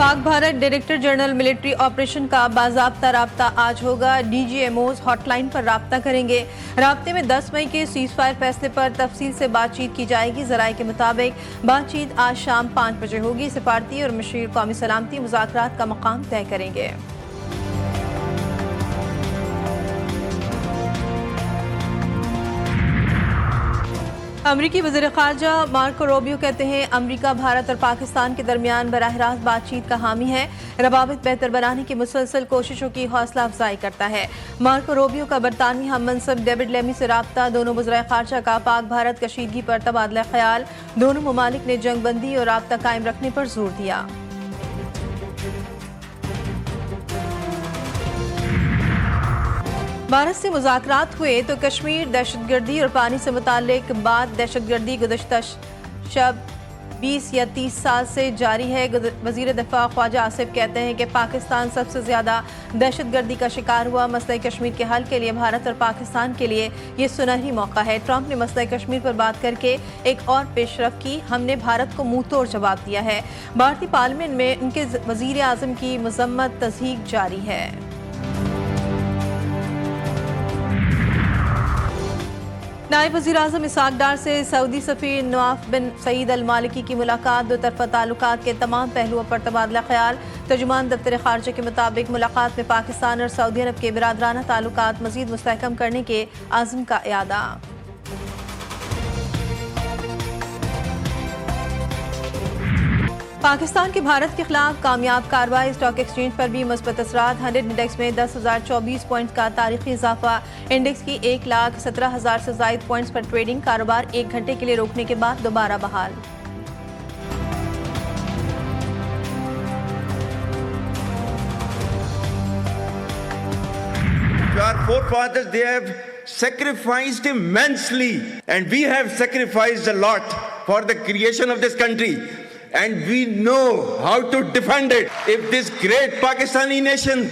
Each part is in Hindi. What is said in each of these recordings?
Pak Bharat director general military operation का बाज़ाब्ता राब्ता आज होगा। DGMOs हॉटलाइन पर राब्ता करेंगे। राब्ते में 10 मई के सीज़फायर फैसले पर तफसील से बातचीत की जाएगी। ज़राए के मुताबिक बातचीत आज शाम 5 बजे होगी। सिफारती और मशीर कौमी सलामती मुज़ाकरात का मकाम तय करेंगे। अमरीकी वज़ीर ख़ारजा मार्को रूबियो कहते हैं अमरीका भारत और पाकिस्तान के दरमियान बराह रास्त बातचीत का हामी है। रवाबित बेहतर बनाने की मुसलसल कोशिशों की हौसला अफजाई करता है। मार्को रूबियो का बरतानवी हम मनसब डेविड लेमी से राब्ता। दोनों वज़ीर ख़ारजा का पाक भारत कशीदगी पर तबादला ख्याल। दोनों ममालिक ने जंगबंदी और राब्ता कायम रखने पर जोर दिया। भारत से मुज़ाकरात हुए तो कश्मीर दहशतगर्दी और पानी से मुताल्लिक बात दहशतगर्दी गुज़श्ता शब 20 या 30 साल से जारी है। वज़ीर दिफ़ा ख्वाजा आसिफ कहते हैं कि पाकिस्तान सबसे ज़्यादा दहशतगर्दी का शिकार हुआ। मसला कश्मीर के हल के लिए भारत और पाकिस्तान के लिए ये सुनहरी मौका है। ट्रंप ने मसला कश्मीर पर बात करके एक और पेशरफ की। हमने भारत को मुंह तोड़ जवाब दिया है। भारतीय पार्लियामेंट में उनके वज़ीर आज़म की मज़म्मत तज़हीक जारी है। नायब वज़ीर आज़म इसहाक डार से सऊदी सफ़ीर नवाफ बिन सईद अल मालिकी की मुलाकात। दो तरफ़ा ताल्लुकात के तमाम पहलुओं पर तबादला ख्याल। तर्जुमान दफ्तर ख़ारजा के मुताबिक मुलाकात में पाकिस्तान और सऊदी अरब के बिरादराना ताल्लुकात मज़ीद मुस्तहकम करने के आज़म का इरादा। पाकिस्तान की भारत के खिलाफ कामयाब कार्रवाई। स्टॉक एक्सचेंज पर भी मुस्बत असरात। 100 इंडेक्स में 10,024 पॉइंट का तारीखी इजाफा। इंडेक्स की 1,17,000 से ज़ायद पॉइंट्स पर ट्रेडिंग। कारोबार 1 घंटे के लिए रोकने के बाद दोबारा बहाल। Our forefathers, they have sacrificed immensely, and we have sacrificed a lot for the creation of this country. And we know how to defend it. If this great Pakistani nation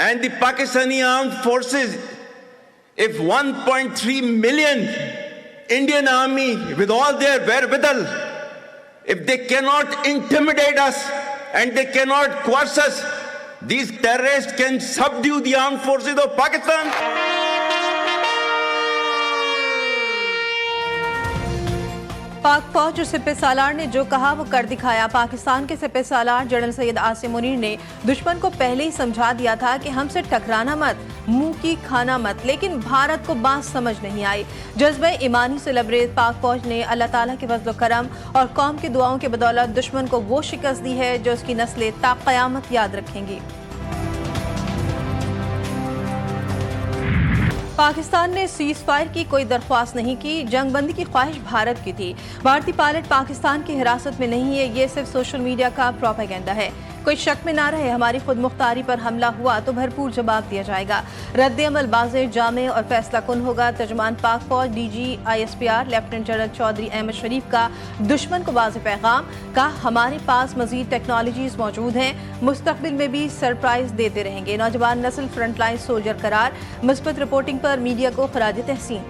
and the Pakistani armed forces, if 1.3 million Indian army with all their wherewithal, if they cannot intimidate us and they cannot coerce us, these terrorists can subdue the armed forces of Pakistan. पाक फौज और सिपह सालार ने जो कहा वो कर दिखाया। पाकिस्तान के सिपह सालार जनरल सैयद आसिम मुनीर ने दुश्मन को पहले ही समझा दिया था कि हमसे टकराना मत, मुंह की खाना मत, लेकिन भारत को बात समझ नहीं आई। जज्बे ईमानी से लबरेज पाक फौज ने अल्लाह ताला के फजल करम और कौम की दुआओं के बदौलत दुश्मन को वो शिकस्त दी है जो उसकी नस्लें ता क़यामत याद रखेंगी। पाकिस्तान ने सीज़ फायर की कोई दरख्वास्त नहीं की। जंगबंदी की ख्वाहिश भारत की थी। भारतीय पायलट पाकिस्तान की हिरासत में नहीं है। ये सिर्फ सोशल मीडिया का प्रोपेगेंडा है। कोई शक में ना रहे, हमारी खुद मुख्तारी पर हमला हुआ तो भरपूर जवाब दिया जाएगा। रद्द अमल वाज़ेह, जामे और फैसला कुन होगा। तर्जुमान पाक फौज DG ISPR lieutenant general Chaudhry Ahmed Sharif का दुश्मन को वाज़ेह पैगाम। कहा हमारे पास मजीद टेक्नोलॉजीज मौजूद हैं, मुस्तकबिल में भी सरप्राइज देते रहेंगे। नौजवान नस्ल फ्रंटलाइन सोल्जर करार। मुस्बत रिपोर्टिंग पर मीडिया को खराज तहसीन।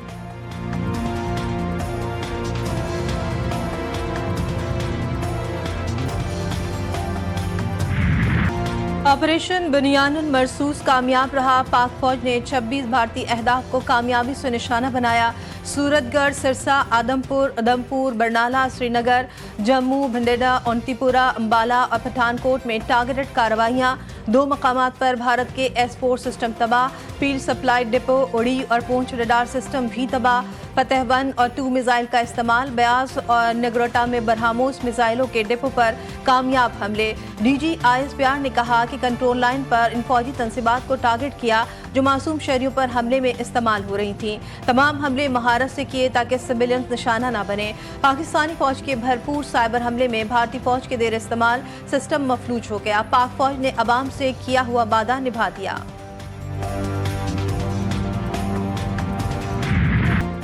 ऑपरेशन बुनियानुल मरसूस कामयाब रहा। पाक फौज ने 26 भारतीय अहदाफ को कामयाबी से निशाना बनाया। सूरतगढ़, सिरसा, आदमपुर, उधमपुर, बरनाला, श्रीनगर, जम्मू, भिंडेडा, ओंतीपुरा, अम्बाला और पठानकोट में टारगेटेड कार्रवाइयाँ। 2 मकामात पर भारत के S4 सिस्टम तबाह। फील्ड सप्लाई डिपो, उड़ी और पूंछ रडार सिस्टम भी तबाह। फतेह 1 और 2 मिसाइल का इस्तेमाल। ब्यास और नगरोटा में बरहामोस मिसाइलों के डिपो पर कामयाब हमले। DG ISPR ने कहा कि कंट्रोल लाइन पर इन फौजी तंसीबात को टारगेट किया जो मासूम शहरियों पर हमले में इस्तेमाल हो रही थी। तमाम हमले महारत से किए ताकि सिविलियन निशाना न बने। पाकिस्तानी फौज के भरपूर साइबर हमले में भारतीय फौज के देर इस्तेमाल सिस्टम मफलूज हो गया। पाक फौज ने अवाम से किया हुआ वादा निभा दिया।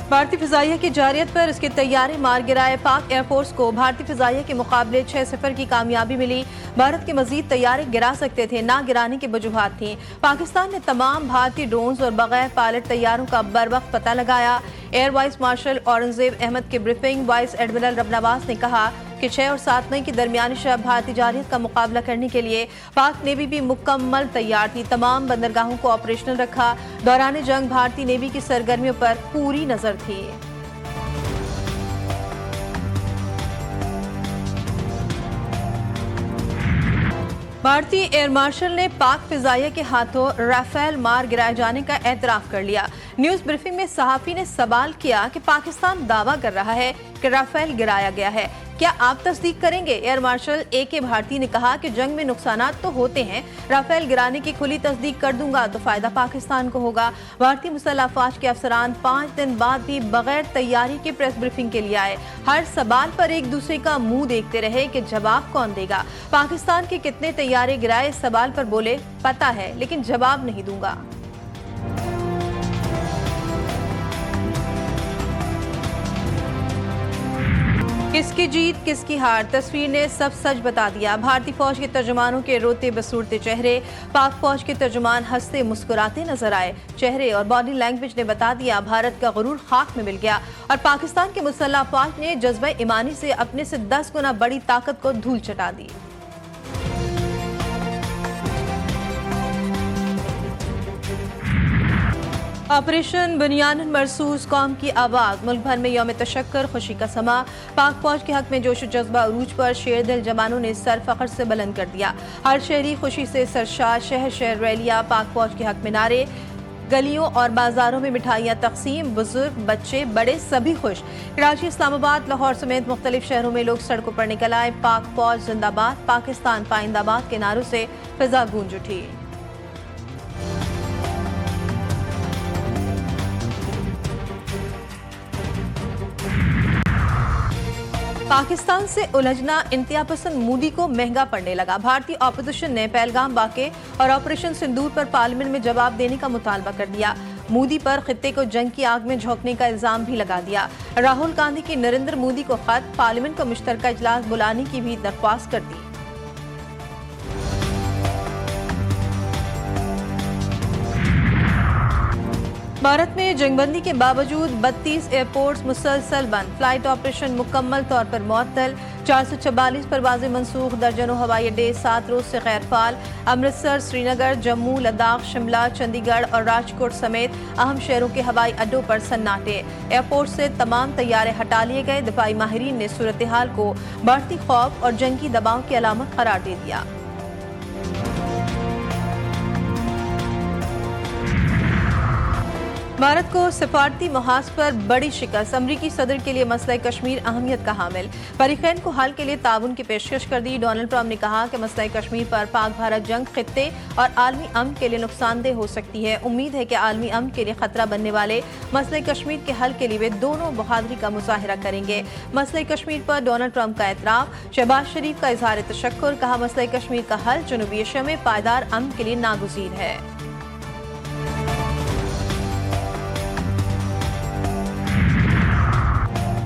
भारतीय फिजाइया की जारियत पर उसके तैयारे मार गिराए। पाक एयरफोर्स को भारतीय फिजाइया के मुकाबले 6-0 की कामयाबी मिली। भारत के मजीद तैयारे गिरा सकते थे, ना गिराने की वजूहात थी। पाकिस्तान ने तमाम भारतीय ड्रोन्स और बगैर पायलट तैयारों का बर वक्त पता लगाया। Air vice marshal Aurangzeb Ahmed की ब्रीफिंग। वाइस एडमिरल रबनवाज ने कहा कि 6 और 7 मई की दरमियानी शब भारतीय जारहियत का मुकाबला करने के लिए पाक नेवी भी मुकम्मल तैयार थी। तमाम बंदरगाहों को ऑपरेशनल रखा। दौरान जंग भारतीय नेवी की सरगर्मियों पर पूरी नजर थी। भारतीय एयर मार्शल ने पाक फिजाइया के हाथों राफेल मार गिराए जाने का एतराफ कर लिया। न्यूज ब्रीफिंग में सहाफी ने सवाल किया कि पाकिस्तान दावा कर रहा है कि राफेल गिराया गया है, क्या आप तस्दीक करेंगे? एयर मार्शल AK भारती ने कहा कि जंग में नुकसानात तो होते हैं, राफेल गिराने की खुली तस्दीक कर दूंगा तो फायदा पाकिस्तान को होगा। भारतीय मुसल्लह अफवाज के अफसरान 5 दिन बाद भी बगैर तैयारी के प्रेस ब्रीफिंग के लिए आए। हर सवाल पर एक दूसरे का मुंह देखते रहे कि जवाब कौन देगा। पाकिस्तान के कितने तैयारे गिराए इस सवाल पर बोले, पता है लेकिन जवाब नहीं दूंगा। किसकी जीत किसकी हार, तस्वीर ने सब सच बता दिया। भारतीय फौज के तर्जुमानों के रोते बसूरते चेहरे, पाक फौज के तर्जुमान हंसते मुस्कुराते नजर आए। चेहरे और बॉडी लैंग्वेज ने बता दिया भारत का गुरूर खाक में मिल गया और पाकिस्तान के मुसल्लह अफवाज ने जज्बा ईमानी से अपने से 10 गुना बड़ी ताकत को धूल चटा दी। ऑपरेशन बुनियानुन मरसूस कौम की आवाज, मुल्क भर में यौम तशक्कर खुशी का समा। पाक फौज के हक में जोश जज्बा अरूज पर शेर दिल जवानों ने सर फख्र से बुलंद कर दिया। हर शहरी खुशी से सरशार, शहर शहर रैलियां, पाक फौज के हक में नारे, गलियों और बाजारों में मिठाइयाँ तकसीम, बुजुर्ग बच्चे बड़े सभी खुश। कराची, इस्लामाबाद, लाहौर समेत मुख्तलिफ शहरों में लोग सड़कों पर निकल आए। पाक फौज जिंदाबाद, पाकिस्तान पाइंदाबाद के नारों से फिजा गूंज उठी। पाकिस्तान से उलझना इंतहा पसंद मोदी को महंगा पड़ने लगा। भारतीय ऑपोजिशन ने पहलगाम वाक़े और ऑपरेशन सिंदूर पर पार्लियामेंट में जवाब देने का मुतालबा कर दिया। मोदी पर खित्ते को जंग की आग में झोंकने का इल्जाम भी लगा दिया। राहुल गांधी की नरेंद्र मोदी को खत, पार्लियामेंट का मुश्तरका इजलास बुलाने की भी दरख्वास्त कर दी। भारत में जंगबंदी के बावजूद 32 एयरपोर्ट्स मुसलसल बंद, फ्लाइट ऑपरेशन मुकम्मल तौर पर मुअत्तल, 444 परवाजें मनसूख, दर्जनों हवाई अड्डे 7 रोज से गैर फाल। अमृतसर, श्रीनगर, जम्मू, लद्दाख, शिमला, चंडीगढ़ और राजकोट समेत अहम शहरों के हवाई अड्डों पर सन्नाटे। एयरपोर्ट से तमाम तैयारे हटा लिए गए। दिफाई माहिरीन ने सूरत हाल को बढ़ती खौफ और जंगी दबाव की अलामत करार दे दिया। भारत को सिफारती महाज पर बड़ी शिकस्त, अमरीकी सदर के लिए मसला कश्मीर अहमियत का हामिल। फरीकैन को हल के लिए ताउन की पेशकश कर दी। डोनाल्ड ट्रंप ने कहा कि मसला कश्मीर पर पाक भारत जंग खित्ते और आलमी अमन के लिए नुकसानदेह हो सकती है। उम्मीद है कि आलमी अमन के लिए खतरा बनने वाले मसला कश्मीर के हल के लिए वे दोनों बहादुरी का मुजाहिरा करेंगे। मसला कश्मीर पर डोनाल्ड ट्रंप का एतराफ, शहबाज शरीफ का इजहार तशक्कुर, कहा मसला कश्मीर का हल जनूबी एशिया में पायदार अमन के लिए नागुज़ीर है।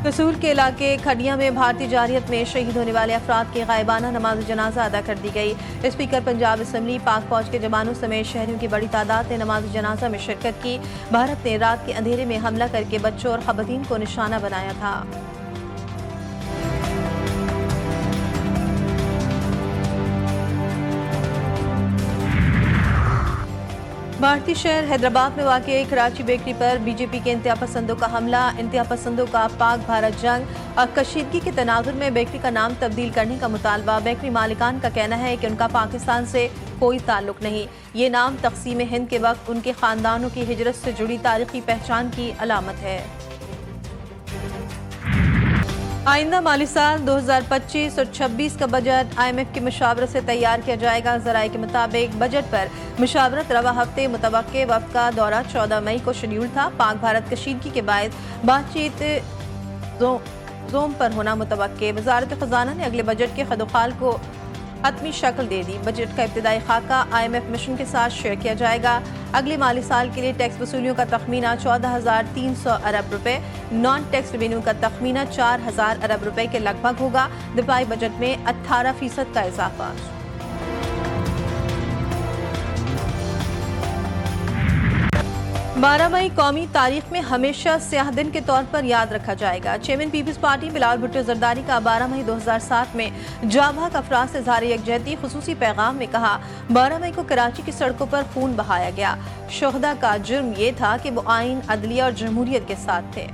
कसूल के इलाके खडिया में भारतीय जारहियत में शहीद होने वाले अफराद की गायबाना नमाज जनाजा अदा कर दी गई। स्पीकर पंजाब असम्बली, पाक फौज के जवानों समेत शहरियों की बड़ी तादाद ने नमाज जनाजा में शिरकत की। भारत ने रात के अंधेरे में हमला करके बच्चों और खवातीन को निशाना बनाया था। भारतीय शहर हैदराबाद में वाक़ कराची बेकरी पर बीजेपी के इंतहा पसंदों का हमला। इंतहा पसंदों का पाक भारत जंग और कशीदगी के तनाजुर में बेकरी का नाम तब्दील करने का मुतालबा। बेकरी मालिकान का कहना है कि उनका पाकिस्तान से कोई ताल्लुक नहीं। ये नाम तकसीम हिंद के वक्त उनके खानदानों की हिजरत से जुड़ी तारीखी पहचान की अलामत है। आइंदा माली साल 2025 और 26 का बजट IMF की मुशावरत से तैयार किया जाएगा। ज़राए के मुताबिक बजट पर मुशावरत रवा हफ्ते मुतवक्के वक्त का दौरा 14 मई को शेड्यूल था। पाक भारत कशीदगी के बाद बातचीत जोम पर होना मुतवक्के। वजारत खजाना ने अगले बजट के खदोखाल को हतमी शक्ल दे दी। बजट का इब्तिदाई खाका IMF मिशन के साथ शेयर किया जाएगा। अगले माली साल के लिए टैक्स वसूलियों का तखमीना 14,300 अरब रुपए, नॉन टैक्स रेवेन्यू का तखमीना 4,000 अरब रुपए के लगभग होगा। दिफाई बजट में 18% का इजाफा। 12 मई कौमी तारीख में हमेशा स्याह दिन के तौर पर याद रखा जाएगा। चेयरमैन पीपल्स पार्टी बिलावल भुट्टो जरदारी का 12 मई 2007 में जाबाक अफराद से इज़हार यकजहती खुसूसी पैगाम में कहा, 12 मई को कराची की सड़कों पर खून बहाया गया। शोहदा का जुर्म ये था कि वो आइन, अदलिया और जमहूरियत के साथ थे।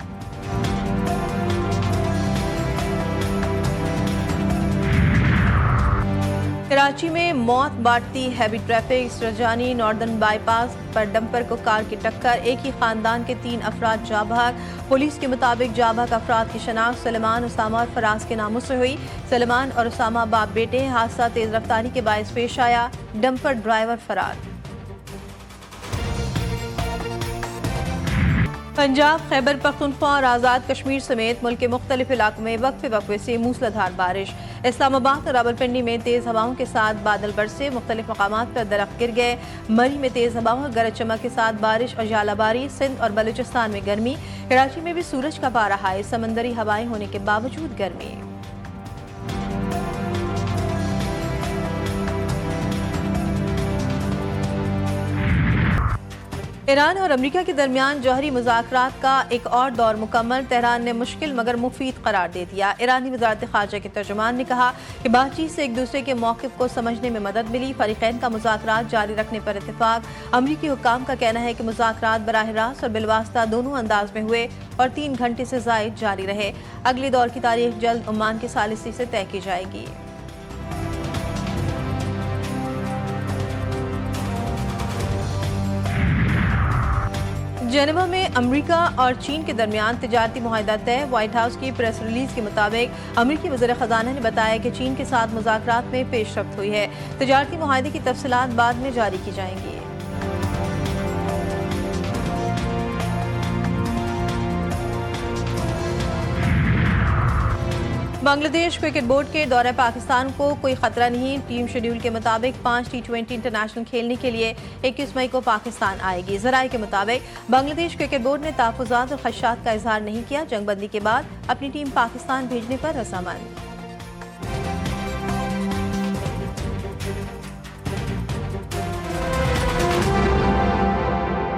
कराची में मौत बांटती heavy traffic. Surjani northern bypass पर डंपर को कार की टक्कर, एक ही खानदान के 3 अफराद जाँ बहक। पुलिस के मुताबिक जाँ बहक अफराद की शनाख्त सलमान, उसामा और फराज के नामों से हुई। सलमान और उसामा बाप बेटे। हादसा तेज रफ्तारी के बायस पेश आया, डंपर ड्राइवर फरार। पंजाब, खैबर पख्तूनख्वा और आज़ाद कश्मीर समेत मुल्क के मुख्तलिफ इलाकों में वक्फे से मूसलाधार बारिश। इस्लामाबाद और रावलपिंडी में तेज़ हवाओं के साथ बादल बरसे, मुख्तलिफ मकामात पर दरख्त गिर गए। मरी में तेज़ हवाओं और गरज चमक के साथ बारिश और जालाबारी। सिंध और बलूचिस्तान में गर्मी। कराची में भी सूरज का पारा हाई, समंदरी हवाएं होने के बावजूद गर्मी। ईरान और अमेरिका के दरमियान जौहरी मुज़ाकरात का एक और दौर मुकम्मल। तेहरान ने मुश्किल मगर मुफीद करार दे दिया। ईरानी वज़ारत ख़ारजा के तर्जुमान ने कहा कि बातचीत से एक दूसरे के मौक़िफ़ को समझने में मदद मिली। फ़रीक़ैन का मुज़ाकरात जारी रखने पर इत्तेफ़ाक। अमरीकी हुक्काम का कहना है कि मुज़ाकरात बराह रास्त और बिलवास्ता दोनों अंदाज में हुए और 3 घंटे से ज़ायद जारी रहे। अगले दौर की तारीख जल्द ओमान के सालिसी से तय की जाएगी। जेनेवा में अमेरिका और चीन के दरमियान तिजारती मुआहदा तय। व्हाइट हाउस की प्रेस रिलीज के मुताबिक अमेरिकी वज़ीर ख़ज़ाना ने बताया कि चीन के साथ मुज़ाकरात में पेशरफ्त हुई है। तिजारती मुआहदे की तफसीलात बाद में जारी की जाएंगी। बांग्लादेश क्रिकेट बोर्ड के दौरे पाकिस्तान को कोई खतरा नहीं। टीम शेड्यूल के मुताबिक 5 T20 इंटरनेशनल खेलने के लिए 21 मई को पाकिस्तान आएगी। ज़राए के मुताबिक बांग्लादेश क्रिकेट बोर्ड ने तहफ़्फ़ुज़ात और ख़दशात का इजहार नहीं किया। जंगबंदी के बाद अपनी टीम पाकिस्तान भेजने पर रज़ामंद।